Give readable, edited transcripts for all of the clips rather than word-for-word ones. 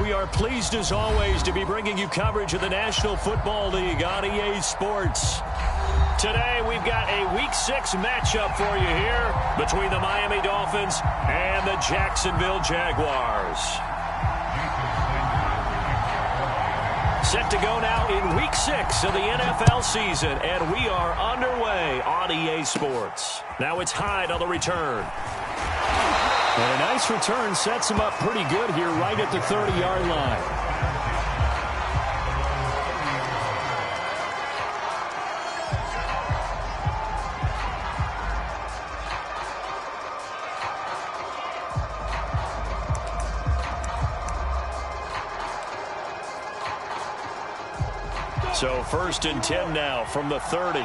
We are pleased as always to be bringing you coverage of the National Football League on EA Sports. Today we've got a Week 6 matchup for you here between the Miami Dolphins and the Jacksonville Jaguars. Set to go now in Week 6 of the NFL season, and we are underway on EA Sports. Now it's Hyde on the return. And a nice return sets him up pretty good here right at the 30-yard line. So 1st and 10 now from the 30.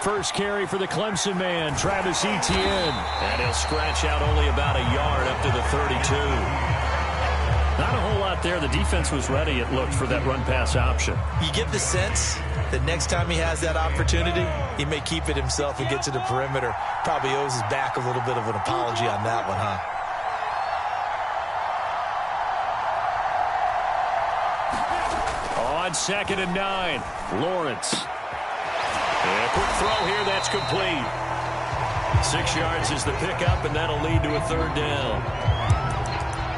First carry for the Clemson man, Travis Etienne. And he'll scratch out only about a yard up to the 32. Not a whole lot there. The defense was ready, it looked, for that run-pass option. You get the sense that next time he has that opportunity, he may keep it himself and get to the perimeter. Probably owes his back a little bit of an apology on that one, huh? On 2nd and 9, Lawrence. And a quick throw here, that's complete. 6 yards is the pickup, and that'll lead to a 3rd down.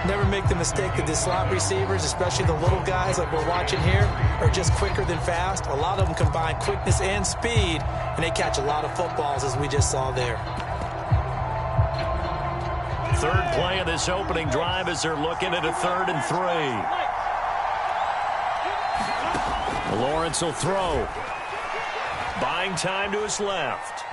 Never make the mistake that the slot receivers, especially the little guys like we're watching here, are just quicker than fast. A lot of them combine quickness and speed, and they catch a lot of footballs, as we just saw there. 3rd play of this opening drive as they're looking at a 3rd and 3. Lawrence will throw. Buying time to his left.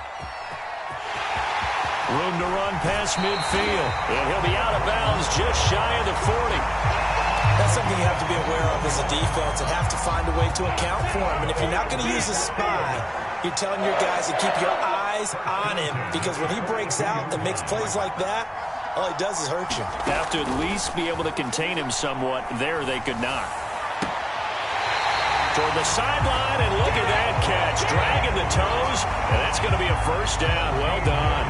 Room to run past midfield. And he'll be out of bounds just shy of the 40. That's something you have to be aware of as a defense and have to find a way to account for him. And if you're not going to use a spy, you're telling your guys to keep your eyes on him, because when he breaks out and makes plays like that, all he does is hurt you. Have to at least be able to contain him somewhat. There they could not. Toward the sideline, and look at that catch. Dragging the toes, and that's going to be a 1st down. Well done.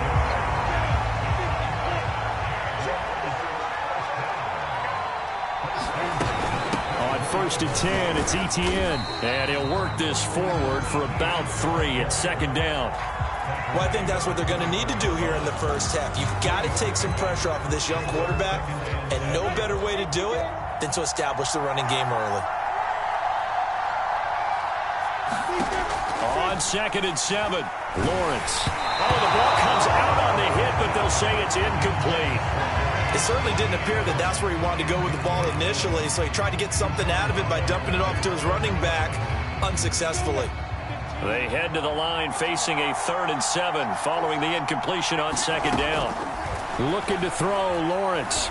On 1st and 10, it's Etienne. And he'll work this forward for about 3 at 2nd down. Well, I think that's what they're going to need to do here in the first half. You've got to take some pressure off of this young quarterback, and no better way to do it than to establish the running game early. On 2nd and 7, Lawrence. Oh, the ball comes out on the hit, but they'll say it's incomplete. It certainly didn't appear that that's where he wanted to go with the ball initially, so he tried to get something out of it by dumping it off to his running back unsuccessfully. They head to the line facing a 3rd and 7 following the incompletion on 2nd down. Looking to throw, Lawrence.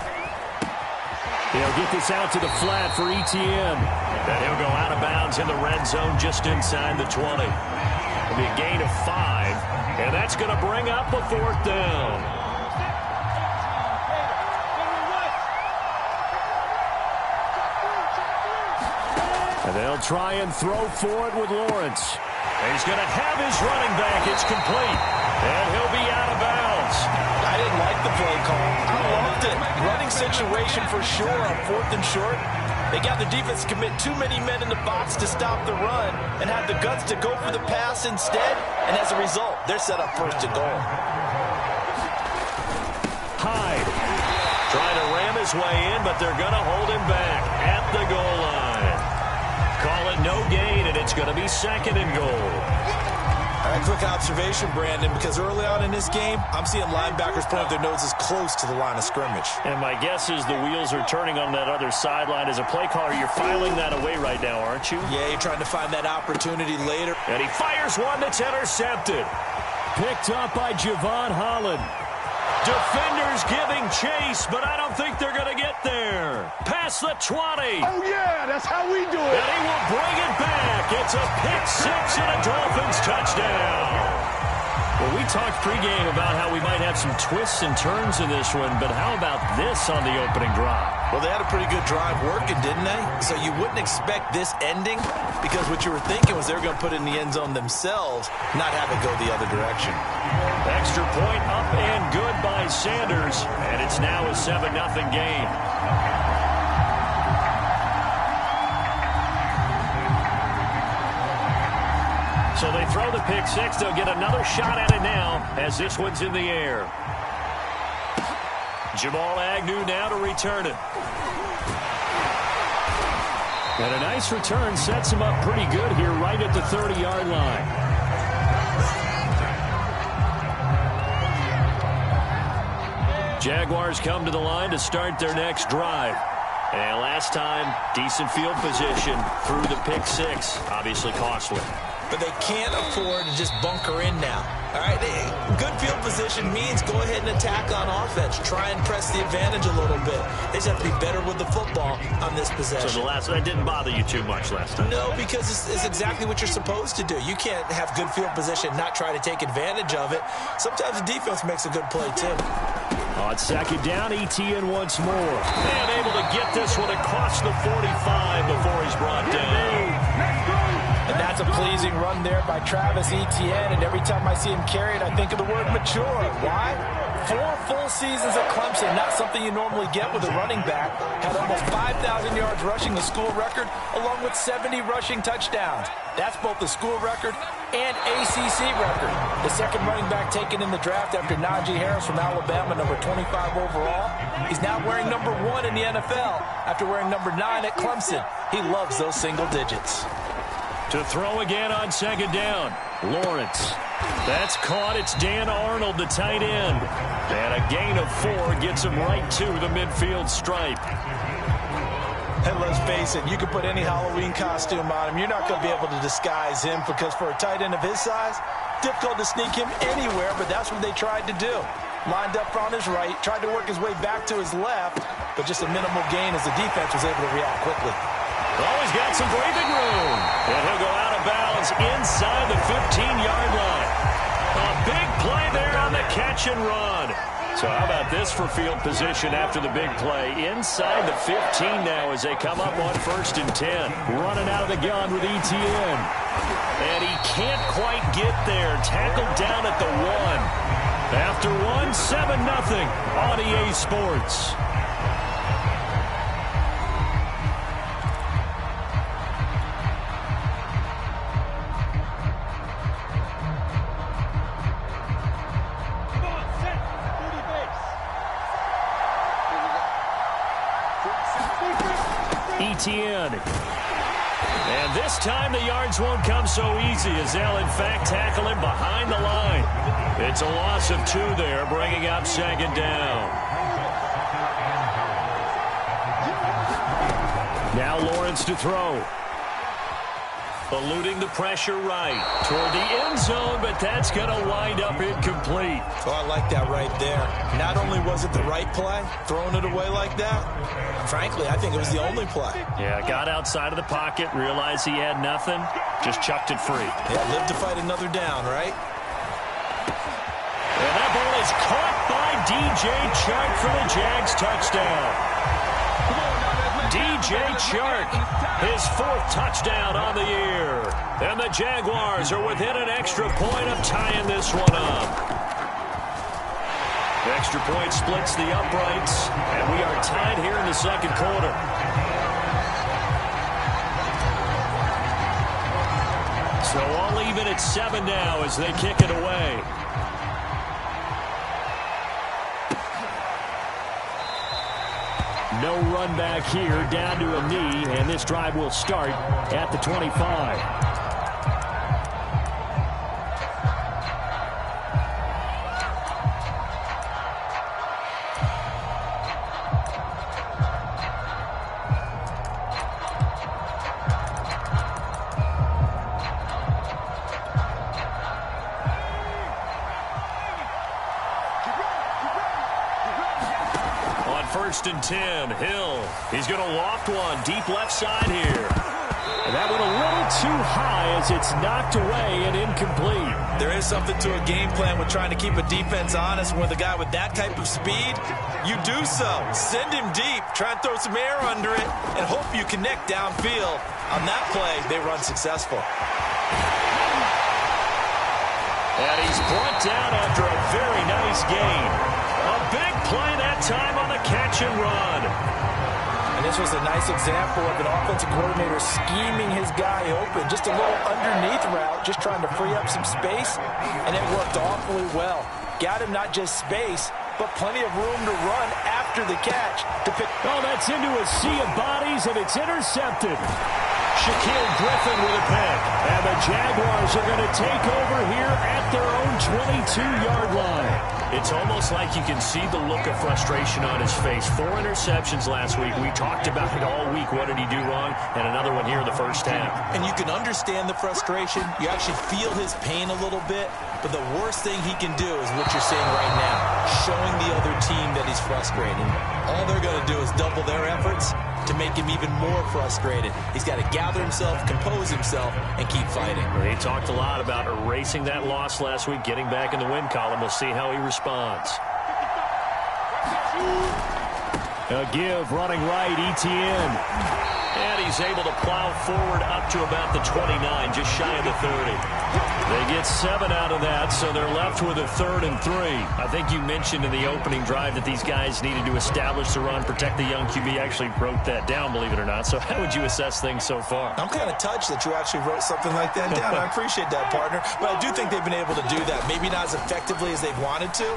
He'll get this out to the flat for Etienne. Then he'll go out of bounds in the red zone just inside the 20. It'll be a gain of 5, and that's going to bring up a 4th down. And they'll try and throw for it with Lawrence. And he's going to have his running back. It's complete, and he'll be out of bounds. I didn't like the play call. I loved it. Running situation for sure on 4th and short. They got the defense to commit too many men in the box to stop the run and had the guts to go for the pass instead. And as a result, they're set up 1st and goal. Hyde trying to ram his way in, but they're going to hold him back at the goal line. Call it no gain, and it's going to be 2nd and goal. All right, quick observation, Brandon, because early on in this game, I'm seeing linebackers point their noses close to the line of scrimmage. And my guess is the wheels are turning on that other sideline. As a play caller, you're filing that away right now, aren't you? Yeah, you're trying to find that opportunity later. And he fires one that's intercepted. Picked up by Javon Holland. Defenders giving chase, but I don't think they're going to get there. Past the 20. Oh, yeah, that's how we do it. And he will bring it back. It's a pick 6 and a Dolphins touchdown. Well, we talked pregame about how we might have some twists and turns in this one, but how about this on the opening drive? Well, they had a pretty good drive working, didn't they? So you wouldn't expect this ending, because what you were thinking was they were going to put it in the end zone themselves, not have it go the other direction. Extra point up and good by Sanders, and it's now a 7-0 game. So they throw the pick six. They'll get another shot at it now as this one's in the air. Jamal Agnew now to return it. And a nice return sets him up pretty good here right at the 30-yard line. Jaguars come to the line to start their next drive. And last time, decent field position through the pick six. Obviously costly. But they can't afford to just bunker in now. All right, good field position means go ahead and attack on offense. Try and press the advantage a little bit. They just have to be better with the football on this possession. So that didn't bother you too much last time? No, because it's exactly what you're supposed to do. You can't have good field position and not try to take advantage of it. Sometimes the defense makes a good play, too. On second down, Etienne once more. And able to get this one across the 45 before he's brought down. And that's a pleasing run there by Travis Etienne. And every time I see him carry it, I think of the word mature. Why? 4 full seasons at Clemson, not something you normally get with a running back. Had almost 5,000 yards rushing, the school record, along with 70 rushing touchdowns. That's both the school record and ACC record. The second running back taken in the draft after Najee Harris from Alabama, number 25 overall. He's now wearing number 1 in the NFL after wearing number 9 at Clemson. He loves those single digits. To throw again on second down, Lawrence. That's caught. It's Dan Arnold, the tight end. And a gain of 4 gets him right to the midfield stripe. And let's face it, you can put any Halloween costume on him. You're not going to be able to disguise him because for a tight end of his size, difficult to sneak him anywhere, but that's what they tried to do. Lined up on his right, tried to work his way back to his left, but just a minimal gain as the defense was able to react quickly. Oh, he's got some breathing room. And he'll go out of bounds inside the 15-yard line. A big play there on the catch and run. So how about this for field position after the big play? Inside the 15 now as they come up on 1st and 10. Running out of the gun with Etienne. And he can't quite get there. Tackled down at the 1. After 1, 7-0 on EA Sports. Etienne. And this time the yards won't come so easy as they'll in fact tackle him behind the line. It's a loss of 2 there, bringing up second down. Now Lawrence to throw. Eluding the pressure right toward the end zone, but that's going to wind up incomplete. Oh, I like that right there. Not only was it the right play, throwing it away like that, frankly, I think it was the only play. Yeah, got outside of the pocket, realized he had nothing, just chucked it free. Yeah, live to fight another down, right? And that ball is caught by DJ Chark for the Jags touchdown. DJ Chark, his 4th touchdown on the year. And the Jaguars are within an extra point of tying this one up. The extra point splits the uprights, and we are tied here in the second quarter. So all even at 7 now as they kick it away. No run back here, down to a knee, and this drive will start at the 25. First and 10, Hill. He's going to loft one deep left side here. And that one a little too high as it's knocked away and incomplete. There is something to a game plan with trying to keep a defense honest. And with a guy with that type of speed, you do so. Send him deep. Try and throw some air under it and hope you connect downfield. On that play, they run successful. And he's brought down after a very nice gain. A big play that time on the catch and run. And this was a nice example of an offensive coordinator scheming his guy open. Just a little underneath route, just trying to free up some space, and it worked awfully well. Got him not just space, but plenty of room to run after the catch. Oh, that's into a sea of bodies, and it's intercepted. Shaquille Griffin with a pick. And the Jaguars are going to take over here at their own 22-yard line. It's almost like you can see the look of frustration on his face. 4 interceptions last week. We talked about it all week. What did he do wrong? And another one here in the first half. And you can understand the frustration. You actually feel his pain a little bit. But the worst thing he can do is what you're seeing right now, showing the other team that he's frustrated. All they're going to do is double their efforts to make him even more frustrated. He's got to gather himself, compose himself, and keep fighting. He talked a lot about erasing that loss last week, getting back in the win column. We'll see how he responds. A give, running right, Etienne. And he's able to plow forward up to about the 29, just shy of the 30. They get 7 out of that, so they're left with a 3rd and 3. I think you mentioned in the opening drive that these guys needed to establish the run, protect the young QB. Actually wrote that down, believe it or not. So how would you assess things so far? I'm kind of touched that you actually wrote something like that down. I appreciate that, partner. But I do think they've been able to do that. Maybe not as effectively as they've wanted to,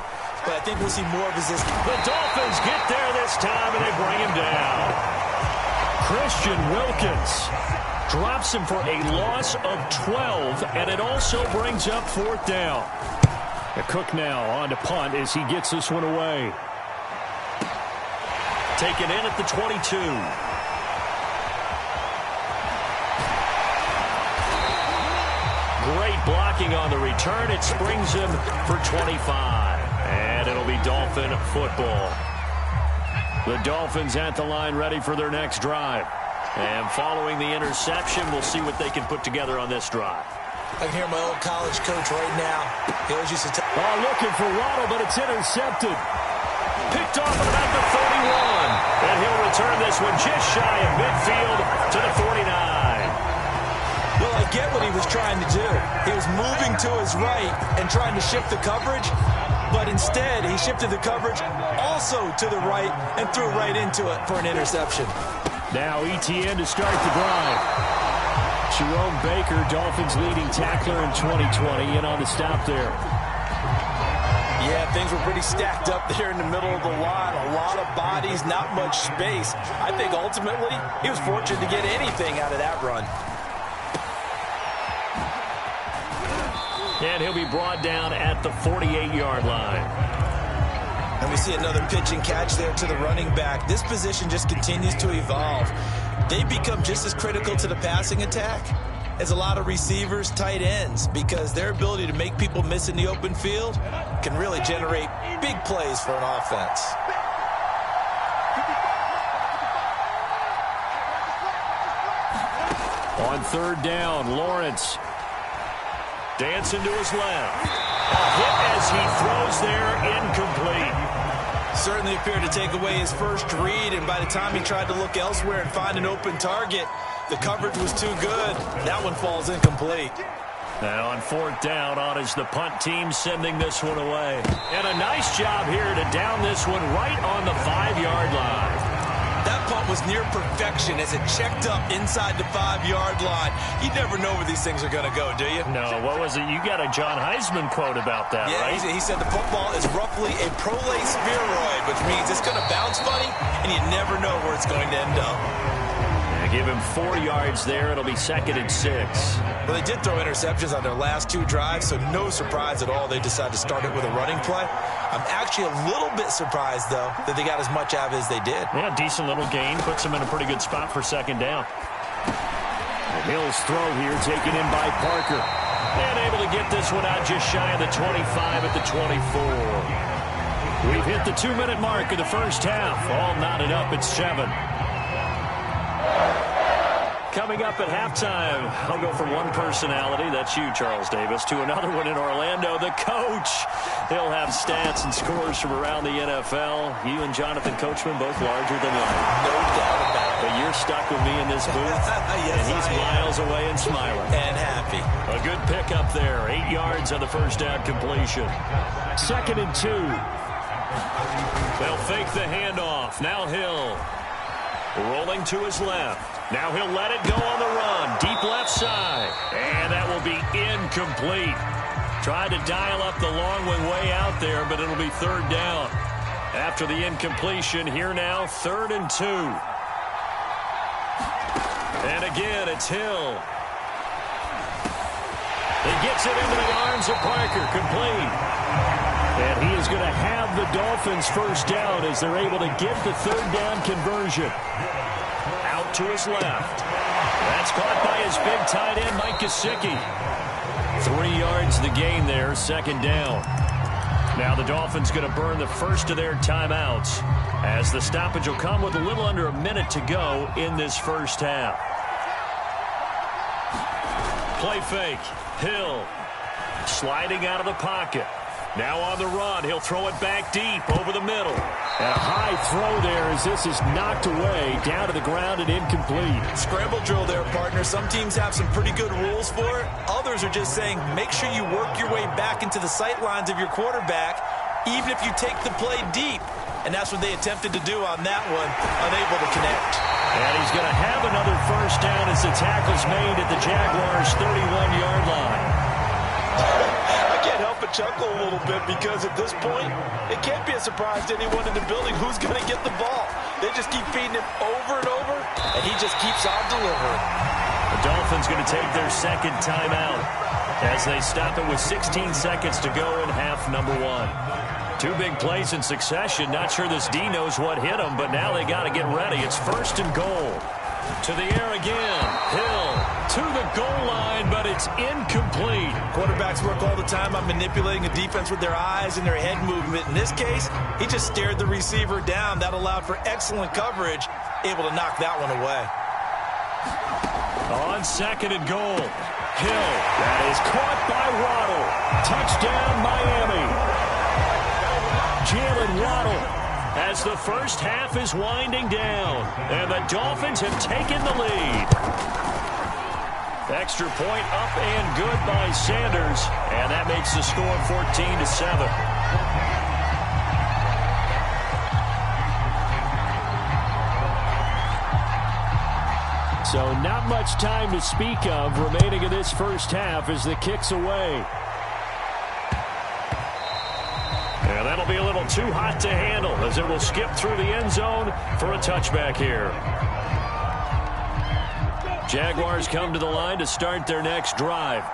but I think we'll see more of his. The Dolphins get there this time, and they bring him down. Christian Wilkins drops him for a loss of 12, and it also brings up 4th down. Cook now on to punt as he gets this one away. Taken in at the 22. Great blocking on the return. It springs him for 25. And it'll be Dolphin football. The Dolphins at the line, ready for their next drive. And following the interception, we'll see what they can put together on this drive. I can hear my old college coach right now. He always used to tell me. Looking for Waddle, but it's intercepted. Picked off at about the 31. And he'll return this one just shy of midfield to the 49. Well, I get what he was trying to do. He was moving to his right and trying to shift the coverage. But instead, he shifted the coverage also to the right and threw right into it for an interception. Now Etienne to start the drive. Jerome Baker, Dolphins leading tackler in 2020, in on the stop there. Yeah, things were pretty stacked up there in the middle of the line. A lot of bodies, not much space. I think ultimately he was fortunate to get anything out of that run. And he'll be brought down at the 48-yard line. And we see another pitch and catch there to the running back. This position just continues to evolve. They become just as critical to the passing attack as a lot of receivers, tight ends, because their ability to make people miss in the open field can really generate big plays for an offense. On 3rd down, Lawrence dancing to his left. A hit as he throws there, incomplete. Certainly appeared to take away his first read, and by the time he tried to look elsewhere and find an open target, the coverage was too good. That one falls incomplete. Now on 4th down, on is the punt team sending this one away. And a nice job here to down this one right on the 5-yard line. That punt was near perfection as it checked up inside the 5-yard line. You never know where these things are going to go, do you? No, what was it? You got a John Heisman quote about that, right? Yeah, he said the football is roughly a prolate spheroid, which means it's going to bounce funny, and you never know where it's going to end up. Give him 4 yards there. It'll be 2nd and 6. Well, they did throw interceptions on their last 2 drives, so no surprise at all they decided to start it with a running play. I'm actually a little bit surprised, though, that they got as much out of it as they did. Yeah, decent little gain. Puts them in a pretty good spot for 2nd down. Hill's throw here taken in by Parker. And able to get this one out just shy of the 25 at the 24. We've hit the 2-minute mark of the first half. All knotted up at 7. Coming up at halftime, I'll go from one personality, that's you, Charles Davis, to another one in Orlando, the coach. He'll have stats and scores from around the NFL. You and Jonathan Coachman, both larger than life. No doubt about it. But you're stuck with me in this booth, yes, and he's miles goes away and smiling. And happy. A good pickup there. 8 yards on the first down completion. 2nd and 2. They'll fake the handoff. Now Hill. Rolling to his left. Now he'll let it go on the run. Deep left side. And that will be incomplete. Tried to dial up the long one way out there, but it'll be 3rd down. After the incompletion, here now, 3rd and 2. And again, it's Hill. He gets it into the arms of Parker, complete. And he is going to have the Dolphins first down as they're able to get the 3rd down conversion. Out to his left. That's caught by his big tight end, Mike Gesicki. 3 yards the gain there, 2nd down. Now the Dolphins going to burn the first of their timeouts as the stoppage will come with a little under a minute to go in this first half. Play fake. Hill sliding out of the pocket. Now on the run. He'll throw it back deep over the middle. And a high throw there as this is knocked away down to the ground and incomplete. Scramble drill there, partner. Some teams have some pretty good rules for it. Others are just saying make sure you work your way back into the sight lines of your quarterback, even if you take the play deep. And that's what they attempted to do on that one, unable to connect. And he's going to have another first down as the tackle's made at the Jaguars' 31-yard line. I can't help but chuckle a little bit because at this point, it can't be a surprise to anyone in the building who's going to get the ball. They just keep feeding him over and over, and he just keeps on delivering. The Dolphins going to take their 2nd timeout as they stop it with 16 seconds to go in half number 1. 2 big plays in succession. Not sure this D knows what hit him, but now they got to get ready. It's 1st and goal. To the air again. Hill to the goal line, but it's incomplete. Quarterbacks work all the time on manipulating a defense with their eyes and their head movement. In this case, he just stared the receiver down. That allowed for excellent coverage, able to knock that one away. On 2nd and goal. Hill. That is caught by Waddle. Touchdown, Miami. Jalen Waddle as the first half is winding down. And the Dolphins have taken the lead. Extra point up and good by Sanders. And that makes the score 14-7. So not much time to speak of remaining in this first half as the kick's away. And that'll be a little too hot to handle as it will skip through the end zone for a touchback here. Jaguars come to the line to start their next drive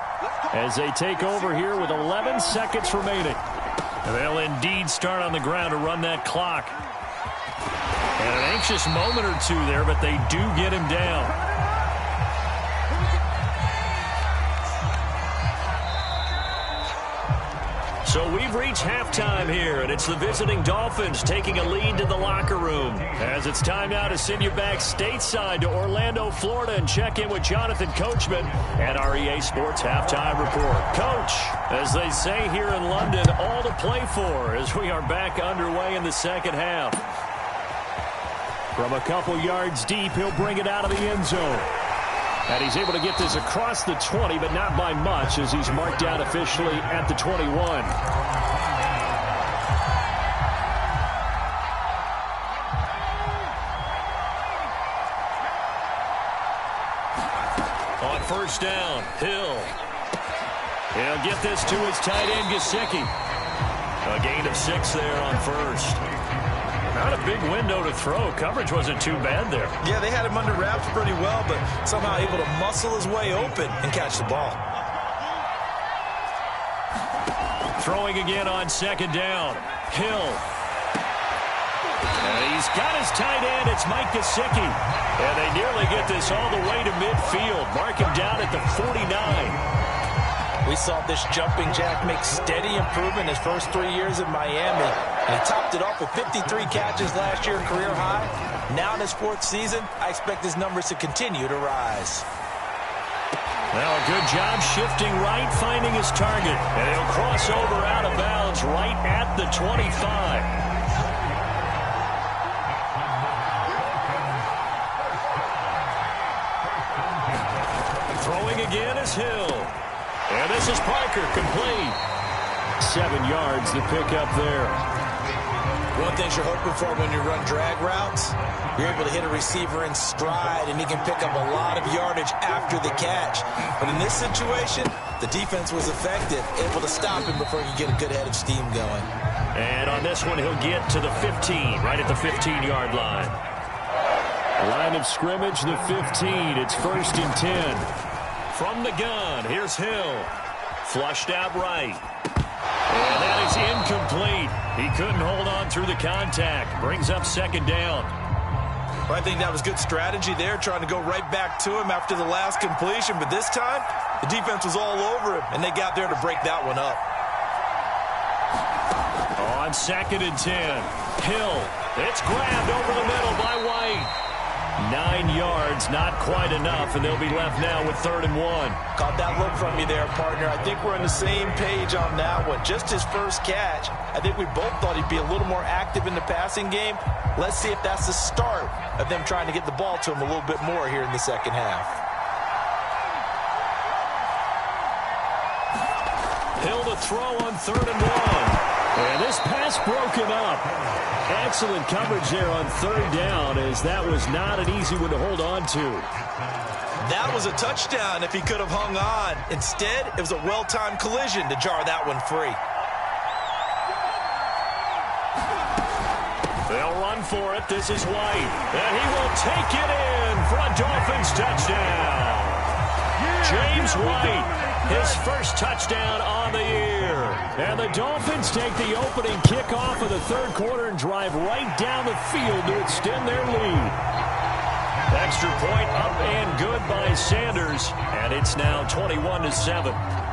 as they take over here with 11 seconds remaining. And they'll indeed start on the ground to run that clock. And an anxious moment or two there, but they do get him down. So we've reached halftime here, and it's the visiting Dolphins taking a lead to the locker room. As it's time now to send you back stateside to Orlando, Florida, and check in with Jonathan Coachman at our EA Sports Halftime Report. Coach, as they say here in London, all to play for as we are back underway in the second half. From a couple yards deep, he'll bring it out of the end zone. And he's able to get this across the 20, but not by much as he's marked down officially at the 21. On first down, Hill. He'll get this to his tight end, Gesicki. A gain of 6 there on first. Not a big window to throw. Coverage wasn't too bad there. Yeah, they had him under wraps pretty well, but somehow able to muscle his way open and catch the ball. Throwing again on second down. Hill. And he's got his tight end. It's Mike Gesicki. And they nearly get this all the way to midfield. Mark him down at the 49. We saw this jumping jack make steady improvement his first 3 years in Miami. And he topped it off with 53 catches last year, career high. Now in his 4th season, I expect his numbers to continue to rise. Well, a good job shifting right, finding his target. And he'll cross over out of bounds right at the 25. Throwing again is Hill. And this is Parker, complete. 7 yards to pick up there. One thing you're hoping for when you run drag routes, you're able to hit a receiver in stride, and he can pick up a lot of yardage after the catch. But in this situation, the defense was effective, able to stop him before he could get a good head of steam going. And on this one, he'll get to the 15, right at the 15-yard line. Line of scrimmage, the 15. It's 1st and 10. From the gun, here's Hill. Flushed out right. And that is incomplete. He couldn't hold on through the contact. Brings up 2nd down. Well, I think that was good strategy there, trying to go right back to him after the last completion. But this time, the defense was all over him, and they got there to break that one up. On 2nd and 10, Hill. It's grabbed over the middle by White. 9 yards, not quite enough, and they'll be left now with 3rd and 1. Caught that look from you there, partner. I think we're on the same page on that one. Just his first catch. I think we both thought he'd be a little more active in the passing game. Let's see if that's the start of them trying to get the ball to him a little bit more here in the second half. Hill to throw on 3rd and 1. And this pass broken up. Excellent coverage there on 3rd down, as that was not an easy one to hold on to. That was a touchdown if he could have hung on. Instead, it was a well-timed collision to jar that one free. They'll run for it. This is White. And he will take it in for a Dolphins touchdown. James White, his first touchdown on the year. And the Dolphins take the opening kickoff of the 3rd quarter and drive right down the field to extend their lead. Extra point up and good by Sanders. And it's now 21-7.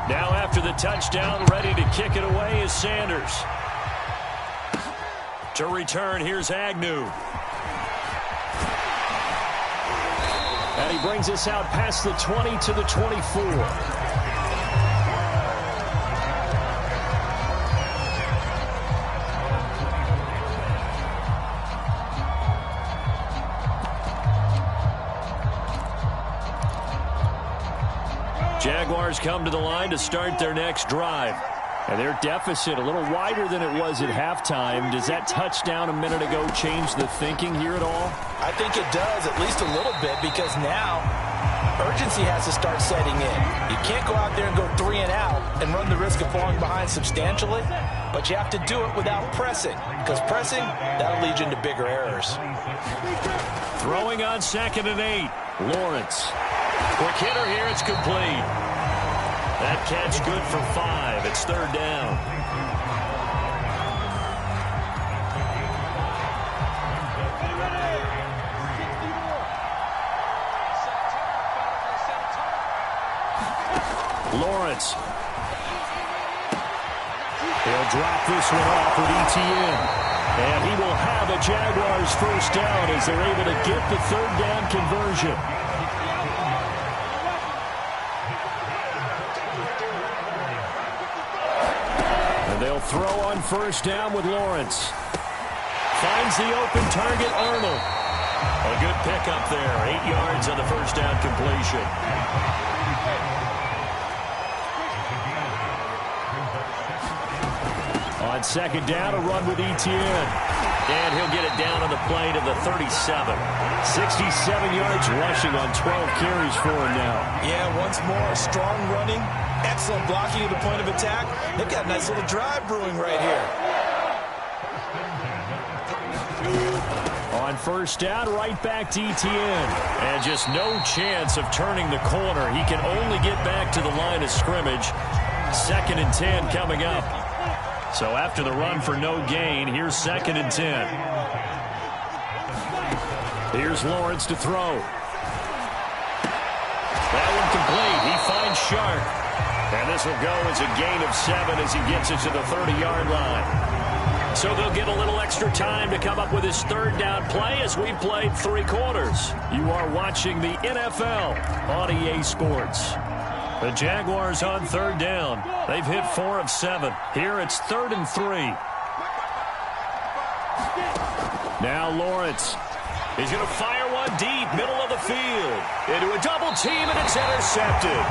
Now after the touchdown, ready to kick it away is Sanders. To return, here's Agnew. And he brings us out past the 20 to the 24. Jaguars come to the line to start their next drive. And their deficit a little wider than it was at halftime. Does that touchdown a minute ago change the thinking here at all? I think it does, at least a little bit, because now urgency has to start setting in. You can't go out there and go 3 and out and run the risk of falling behind substantially, but you have to do it without pressing, because pressing, that'll lead you into bigger errors. Throwing on 2nd and 8. Lawrence. Quick hitter here, it's complete. That catch good for 5. It's 3rd down. Lawrence. He'll drop this one off with ETN. And he will have a Jaguars first down as they're able to get the 3rd down conversion. They'll throw on 1st down with Lawrence. Finds the open target, Arnold. A good pickup there. 8 yards on the 1st down completion. On 2nd down, a run with ETN. And he'll get it down on the play to the 37. 67 yards rushing on 12 carries for him now. Yeah, once more, strong running. Excellent blocking at the point of attack. They've got a nice little drive brewing right here. On 1st down, right back to ETN. And just no chance of turning the corner. He can only get back to the line of scrimmage. 2nd and 10 coming up. So after the run for no gain, here's 2nd and 10. Here's Lawrence to throw. That one complete. He finds Sharp. And this will go as a gain of 7 as he gets it to the 30-yard line. So they'll get a little extra time to come up with his 3rd down play as we've played 3 quarters. You are watching the NFL on EA Sports. The Jaguars on 3rd down. They've hit 4 of 7. Here it's 3rd and 3. Now Lawrence. He's going to fire one deep, middle of the field. Into a double team, and it's intercepted.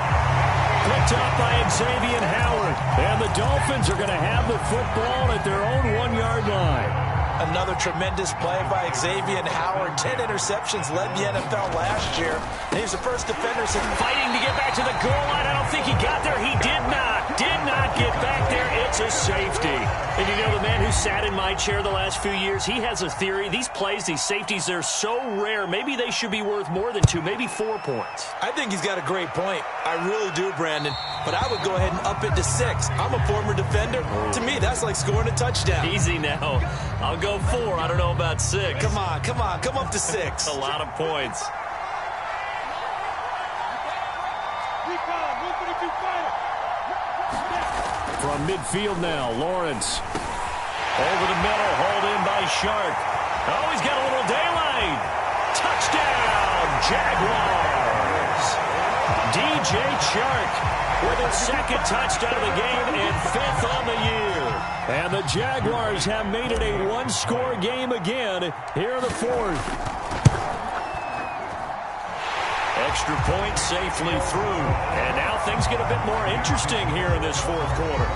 Picked up by Xavier Howard. And the Dolphins are going to have the football at their own 1-yard line. Another tremendous play by Xavier Howard. 10 interceptions, led the NFL last year. And he's the first defender since fighting to get back to the goal line. I don't think he got there. He did not get back there. It's a safety. And you know, the man who sat in my chair the last few years, he has a theory. These plays, these safeties, they're so rare. Maybe they should be worth more than 2, maybe 4 points. I think he's got a great point. I really do, Brandon. But I would go ahead and up it to 6. I'm a former defender. To me, that's like scoring a touchdown. Easy now. I'll go 4. I don't know about 6. Come on. Come up to 6. A lot of points. From midfield now, Lawrence. Over the middle, hauled in by Shark. Oh, he's got a little daylight. Touchdown, Jaguars. DJ Shark with his second touchdown of the game and 5th on the year. And the Jaguars have made it a 1-score game again here in the 4th. Extra point safely through. And now things get a bit more interesting here in this 4th quarter.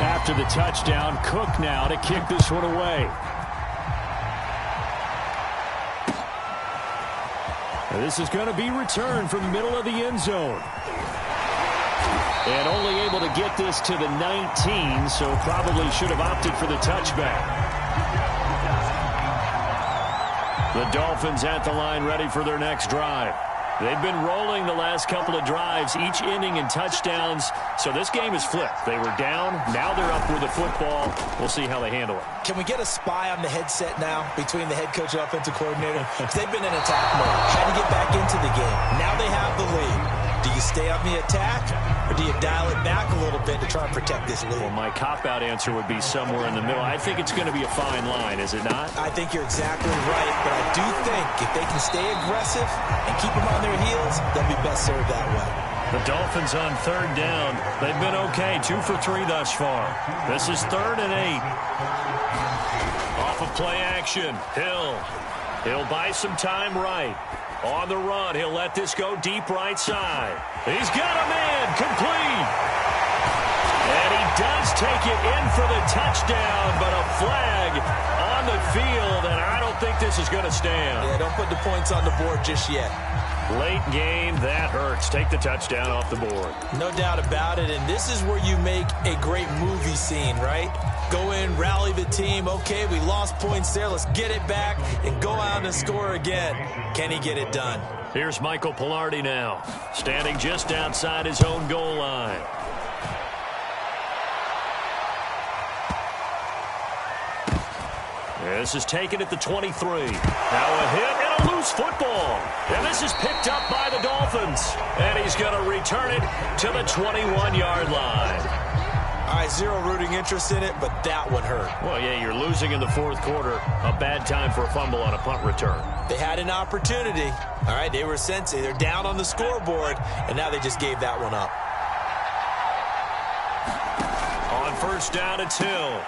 After the touchdown, Cook now to kick this one away. This is going to be returned from the middle of the end zone. And only able to get this to the 19, so probably should have opted for the touchback. The Dolphins at the line, ready for their next drive. They've been rolling the last couple of drives, each inning in touchdowns, so this game is flipped. They were down, now they're up with the football. We'll see how they handle it. Can we get a spy on the headset now between the head coach and offensive coordinator? Because they've been in attack mode, trying to get back into the game. Now they have the lead. Do you stay on the attack, or do you dial it back a little bit to try and protect this lead? Well, my cop-out answer would be somewhere in the middle. I think it's going to be a fine line, is it not? I think you're exactly right, but I do think if they can stay aggressive and keep them on their heels, they'll be best served that way. The Dolphins on 3rd down. They've been okay, 2 for 3 thus far. This is 3rd and 8. Off of play action, He'll buy some time right. On the run, he'll let this go deep right side. He's got a man, complete. And he does take it in for the touchdown, but a flag on the field, and I don't think this is going to stand. Yeah, don't put the points on the board just yet. Late game, that hurts. Take the touchdown off the board. No doubt about it, and this is where you make a great movie scene, right? Go in, rally the team. Okay, we lost points there. Let's get it back and go out and score again. Can he get it done? Here's Michael Pilardi now, standing just outside his own goal line. This is taken at the 23. Now a hit and a loose football. And this is picked up by the Dolphins. And he's going to return it to the 21-yard line. All right, zero rooting interest in it, but that one hurt. Well, yeah, you're losing in the 4th quarter. A bad time for a fumble on a punt return. They had an opportunity. All right, they were sensing. They're down on the scoreboard, and now they just gave that one up. On 1st down, it's Hill.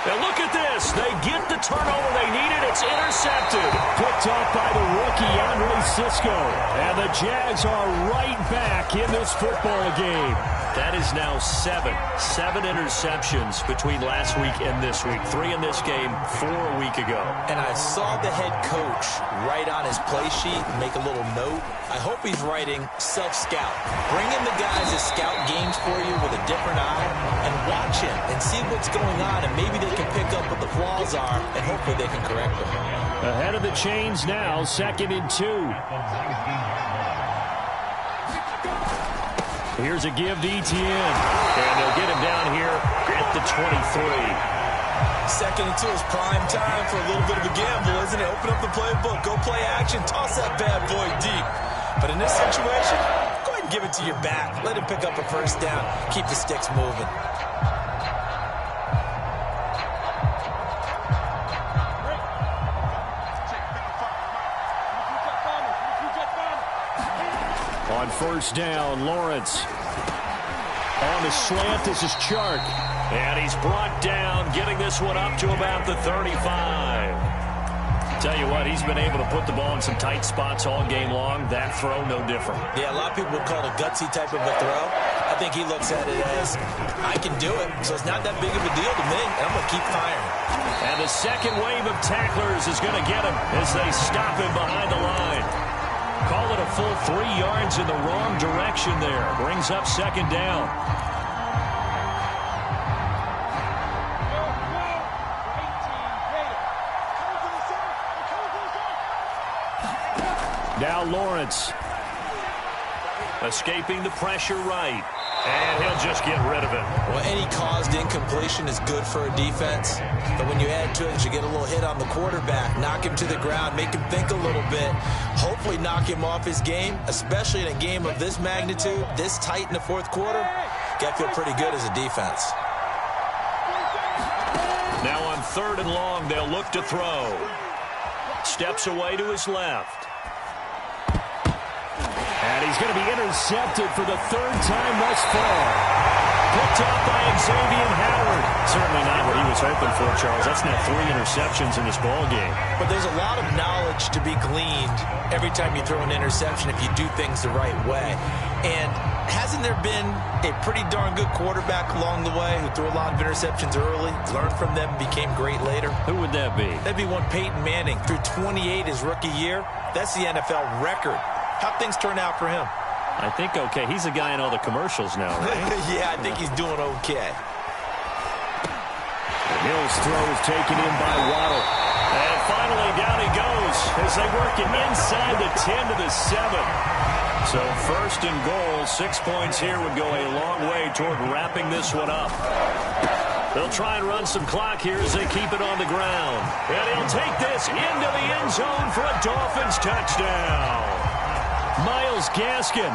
And look at this. They get the turnover they needed. It's intercepted. Picked off by the rookie, Andre Cisco. And the Jags are right back in this football game. That is now 7 interceptions between last week and this week. 3 in this game, 4 a week ago. And I saw the head coach write on his play sheet and make a little note. I hope he's writing self-scout. Bring in the guys that scout games for you with a different eye and watch him and see what's going on, and maybe they can pick up what the flaws are, and hopefully they can correct them. Ahead of the chains now, 2nd and 2. Here's a give to Etienne. And they'll get him down here at the 23. 2nd and 2 is prime time for a little bit of a gamble, isn't it? Open up the playbook, go play action, toss that bad boy deep. But in this situation, go ahead and give it to your back. Let him pick up a 1st down. Keep the sticks moving. On 1st down, Lawrence. On the slant, this is Chark. And he's brought down, getting this one up to about the 35. Tell you what, he's been able to put the ball in some tight spots all game long. That throw, no different. Yeah, a lot of people would call it a gutsy type of a throw. I think he looks at it as, I can do it, so it's not that big of a deal to me, and I'm going to keep firing. And the second wave of tacklers is going to get him as they stop him behind the line. Call it a full 3 yards in the wrong direction there. Brings up second down. Now Lawrence. Escaping the pressure right. And he'll just get rid of it. Well, any caused incompletion is good for a defense. But when you add to it, you get a little hit on the quarterback, knock him to the ground, make him think a little bit, hopefully knock him off his game, especially in a game of this magnitude, this tight in the fourth quarter. Got to feel pretty good as a defense. Now on 3rd and long, they'll look to throw. Steps away to his left. And he's going to be intercepted for the 3rd time thus far. Picked up by Xavier Howard. Certainly not what he was hoping for, Charles. That's now 3 interceptions in this ball game. But there's a lot of knowledge to be gleaned every time you throw an interception if you do things the right way. And hasn't there been a pretty darn good quarterback along the way who threw a lot of interceptions early, learned from them, and became great later? Who would that be? That'd be one Peyton Manning. Threw 28 his rookie year. That's the NFL record. How'd things turn out for him? I think okay. He's a guy in all the commercials now, right? Yeah, I think he's doing okay. Hill's throw is taken in by Waddle. And finally down he goes as they work it inside the 10 to the 7. So 1st and goal, 6 points here would go a long way toward wrapping this one up. They'll try and run some clock here as they keep it on the ground. And he'll take this into the end zone for a Dolphins touchdown. Myles Gaskin,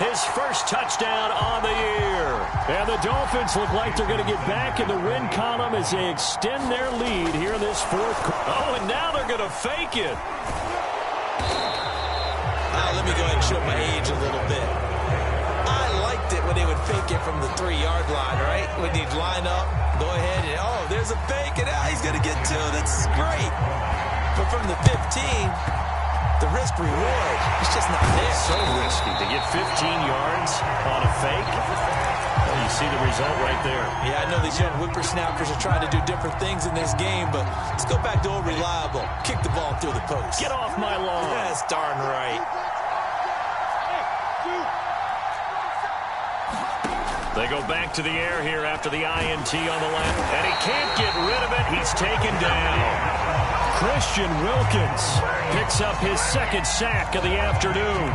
his first touchdown on the year. And the Dolphins look like they're going to get back in the win column as they extend their lead here in this 4th quarter. Oh, and now they're going to fake it. Now let me go ahead and show my age a little bit. I liked it when they would fake it from the 3-yard line, right? When they'd line up, go ahead and, oh, there's a fake, and he's going to get 2. That's great. But from the 15... the risk reward, it's just not there. So risky to get 15 yards on a fake. Well, you see the result right there. Yeah, I know these young whippersnappers are trying to do different things in this game, but let's go back to old reliable. Kick the ball through the post. Get off my lawn. That's darn right. They go back to the air here after the INT on the left. And he can't get rid of it. He's taken down. Christian Wilkins picks up his 2nd sack of the afternoon.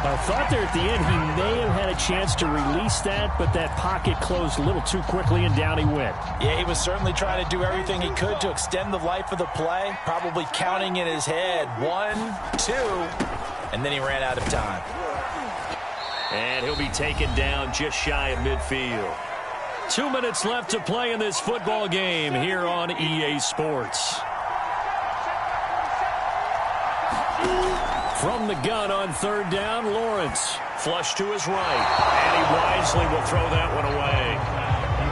I thought there at the end he may have had a chance to release that, but that pocket closed a little too quickly and down he went. Yeah, he was certainly trying to do everything he could to extend the life of the play, probably counting in his head 1, 2, and then he ran out of time. And he'll be taken down just shy of midfield. 2 minutes left to play in this football game here on EA Sports. From the gun on 3rd down, Lawrence. Flush to his right. And he wisely will throw that one away.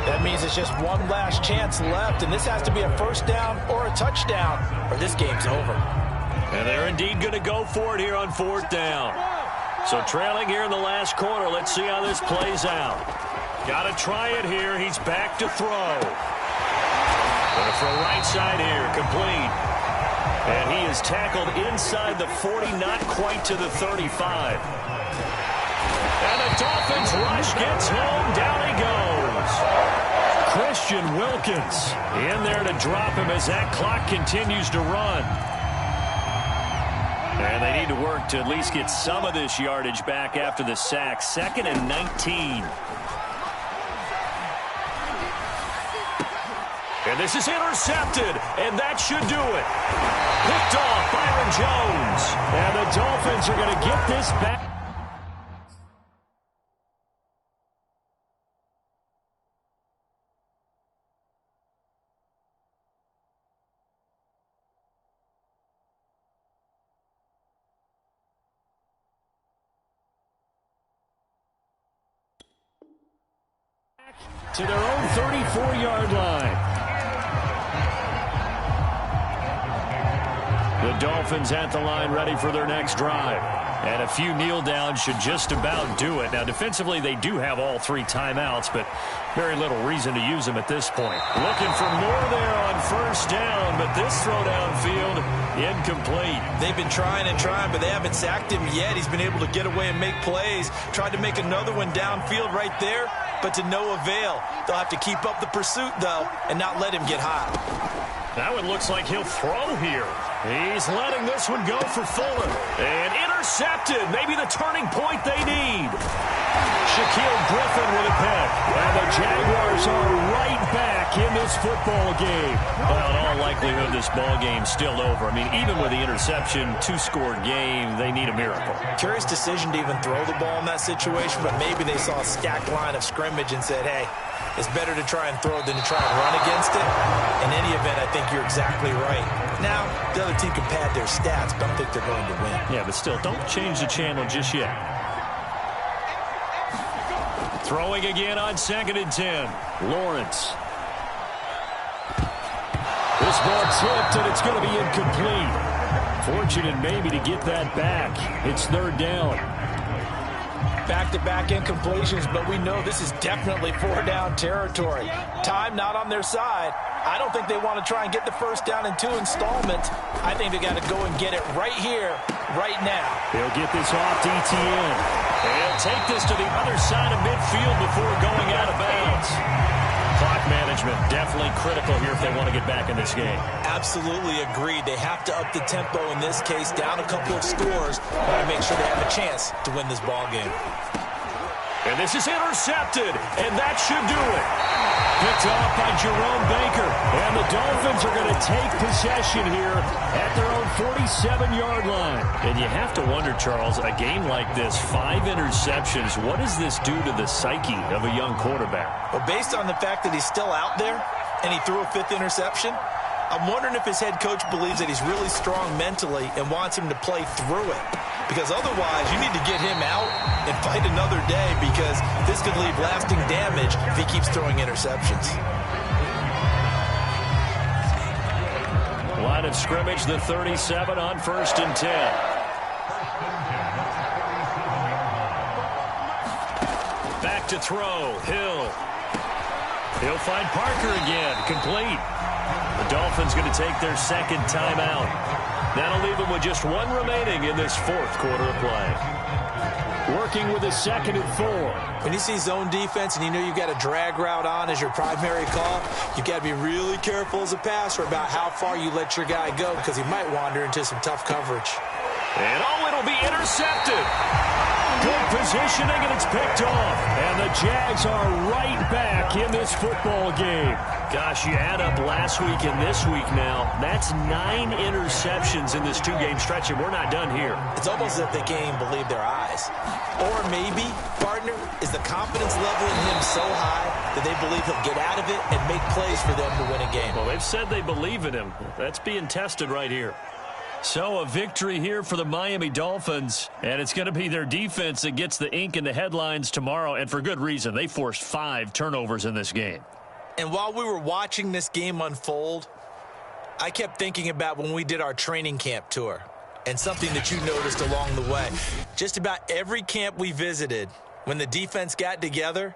That means it's just one last chance left, and this has to be a 1st down or a touchdown, or this game's over. And they're indeed going to go for it here on 4th down. So trailing here in the last quarter, let's see how this plays out. Got to try it here. He's back to throw. Going to throw right side here, complete. And he is tackled inside the 40, not quite to the 35. And the Dolphins rush gets home. Down he goes. Christian Wilkins in there to drop him as that clock continues to run. And they need to work to at least get some of this yardage back after the sack. 2nd and 19. And this is intercepted, and that should do it. Picked off Byron Jones. And the Dolphins are going to get this back. To their own 34-yard line. The Dolphins at the line ready for their next drive. And a few kneel downs should just about do it. Now, defensively, they do have all 3 timeouts, but very little reason to use them at this point. Looking for more there on first down, but this throw downfield, incomplete. They've been trying and trying, but they haven't sacked him yet. He's been able to get away and make plays. Tried to make another one downfield right there, but to no avail. They'll have to keep up the pursuit, though, and not let him get hot. That one looks like he'll throw here. He's letting this one go for Fuller. And intercepted. Maybe the turning point they need. Shaquille Griffin with a pick. And the Jaguars are right back in this football game. Well, in all likelihood, this ball game's still over. I mean, even with the interception, 2-score game, they need a miracle. Curious decision to even throw the ball in that situation, but maybe they saw a stacked line of scrimmage and said, hey, it's better to try and throw than to try and run against it. In any event, I think you're exactly right. Now, the other team can pad their stats, but I don't think they're going to win. Yeah, but still, don't change the channel just yet. Throwing again on 2nd and 10. Lawrence. This ball tipped, and it's going to be incomplete. Fortunate maybe to get that back. It's 3rd down. Back-to-back incompletions, but we know this is definitely 4-down territory. Time not on their side. I don't think they want to try and get the first down in 2 installments. I think they got to go and get it right here, right now. He'll get this off to ETN. He'll take this to the other side of midfield before going out of bounds. Clock management definitely critical here if they want to get back in this game. Absolutely agreed. They have to up the tempo in this case, down a couple of scores, to make sure they have a chance to win this ball game. And this is intercepted, and that should do it. Picked off by Jerome Baker, and the Dolphins are going to take possession here at their own 47-yard line. And you have to wonder, Charles, a game like this, 5 interceptions, what does this do to the psyche of a young quarterback? Well, based on the fact that he's still out there and he threw a 5th interception, I'm wondering if his head coach believes that he's really strong mentally and wants him to play through it. Because otherwise, you need to get him out and fight another day, because this could leave lasting damage if he keeps throwing interceptions. Line of scrimmage, the 37 on 1st and 10. Back to throw. Hill. He'll find Parker again. Complete. The Dolphins going to take their 2nd timeout. That'll leave them with just 1 remaining in this 4th quarter of play. Working with a 2nd and 4. When you see zone defense and you know you've got a drag route on as your primary call, you've got to be really careful as a passer about how far you let your guy go, because he might wander into some tough coverage. And it'll be intercepted. Good positioning, and it's picked off. And the Jags are right back in this football game. Gosh, you add up last week and this week now. That's 9 interceptions in this 2-game stretch, and we're not done here. It's almost as if they can't even believe their eyes. Or maybe, partner, is the confidence level in him so high that they believe he'll get out of it and make plays for them to win a game. Well, they've said they believe in him. That's being tested right here. So a victory here for the Miami Dolphins, and it's going to be their defense that gets the ink in the headlines tomorrow, and for good reason. They forced 5 turnovers in this game. And while we were watching this game unfold, I kept thinking about when we did our training camp tour, and something that you noticed along the way. Just about every camp we visited, when the defense got together,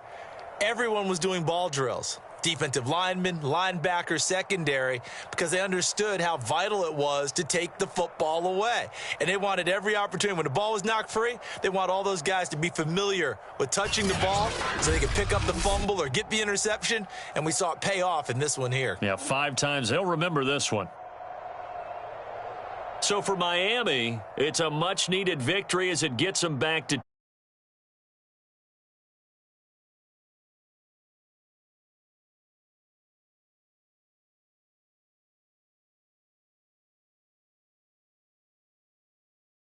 everyone was doing ball drills. Defensive linemen, linebackers, secondary, because they understood how vital it was to take the football away. And they wanted every opportunity. When the ball was knocked free, they want all those guys to be familiar with touching the ball so they could pick up the fumble or get the interception, and we saw it pay off in this one here. Yeah, 5 times. They'll remember this one. So for Miami, it's a much-needed victory as it gets them back to